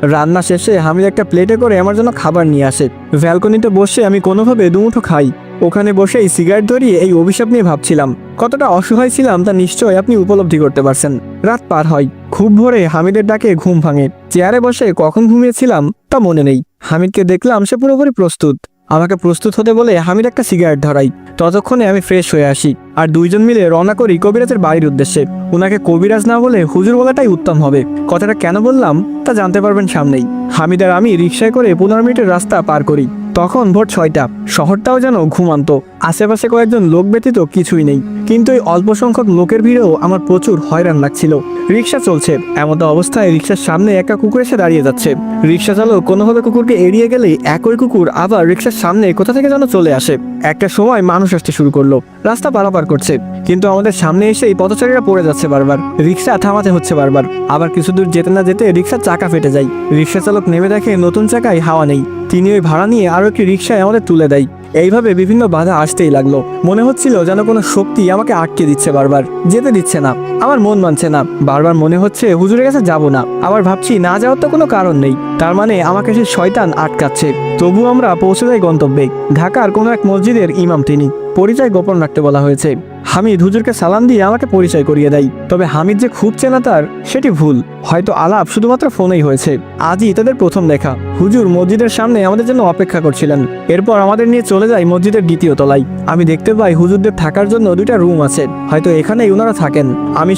রান্না শেষে হামিদ একটা প্লেটে করে আমার জন্য খাবার নিয়ে আসে। ব্যালকনিতে বসে আমি কোনোভাবে দুমুঠো খাই। ওখানে বসেই সিগারেট ধরিয়ে এই অভিশাপ নিয়ে ভাবছিলাম। কতটা অসহায় ছিলাম তা নিশ্চয়ই আপনি উপলব্ধি করতে পারছেন। রাত পার হয়, খুব ভোরে হামিদের ডাকে ঘুম ভাঙে। চেয়ারে বসে কখন ঘুমিয়েছিলাম তা মনে নেই। হামিদকে দেখলাম সে পুরোপুরি প্রস্তুত। আমাকে প্রস্তুত হতে বলে হামিদ একটা সিগারেট ধরাই। ততক্ষণে আমি ফ্রেশ হয়ে আসি আর দুইজন মিলে রওনা করি কবিরাজের বাড়ির উদ্দেশ্যে। ওনাকে কবিরাজ না বলে হুজুর বলাটাই উত্তম হবে। কথাটা কেন বললাম তা জানতে পারবেন সামনেই। হামিদ আর আমি রিকশায় করে 15 মিনিটের রাস্তা পার করি। তখন ভোর 6টা, শহরটাও যেন ঘুমান্ত। আশেপাশে কয়েকজন লোক ব্যতীত কিছুই নেই, কিন্তু এই অল্প সংখ্যক লোকের ভিড়েও আমার প্রচুর হয়রান লাগছিল। রিকশা চলছে, এমতো অবস্থায় রিকশার সামনে একটা কুকুর এসে দাঁড়িয়ে যাচ্ছে। রিকশা চালক কোনোভাবে কুকুরকে এড়িয়ে গেলেই একই কুকুর আবার রিকশার সামনে কোথা থেকে যেন চলে আসে। একটা সময় মানুষ আসতে শুরু করলো, রাস্তা পারাপার করছে, কিন্তু আমাদের সামনে এসে এই পথচারীরা পড়ে যাচ্ছে বারবার। রিকশা থামাতে হচ্ছে বারবার। আবার কিছু দূর যেতে না যেতে রিকশার চাকা ফেটে যায়। রিকশা চালক নেমে দেখে নতুন চাকায় হাওয়া নেই। তিনি ওই ভাড়া নিয়ে আরো একটি রিকশায় আমাদের তুলে দেয়। এইভাবে বিভিন্ন বাধা আসতেই লাগলো। মনে হচ্ছিল যেন কোনো শক্তি আমাকে আটকে দিচ্ছে, বারবার যেতে দিচ্ছে না। আমার মন মানছে না, বারবার মনে হচ্ছে হুজুরের কাছে যাব না। আবার ভাবছি না যাওয়ার তো কোনো কারণ নেই, তার মানে আমাকে সে শয়তান আটকাচ্ছে। তবু আমরা পৌঁছে যাই গন্তব্যে। ঢাকার কোনো এক মসজিদের ইমাম তিনি। পরিচয় গোপন রাখতে বলা হয়েছে। হামিদ হুজুরকে সালাম দিয়ে আমাকে পরিচয় করিয়ে দেয়। তবে হামিদ যে খুব চেনা তার সেটি ভুল। হয়তো আলাপ শুধুমাত্র ফোনেই হয়েছে। আজই তাদের প্রথম দেখা। হুজুর মসজিদের সামনে আমাদের জন্য অপেক্ষা করছিলেন। এরপর আমাদের নিয়ে চলে যায় মসজিদের দ্বিতীয় তলায়। আমি দেখতে পাই হুজুরদের থাকার জন্য 2টা রুম আছে। হয়তো এখানেই ওনারা থাকেন। আমি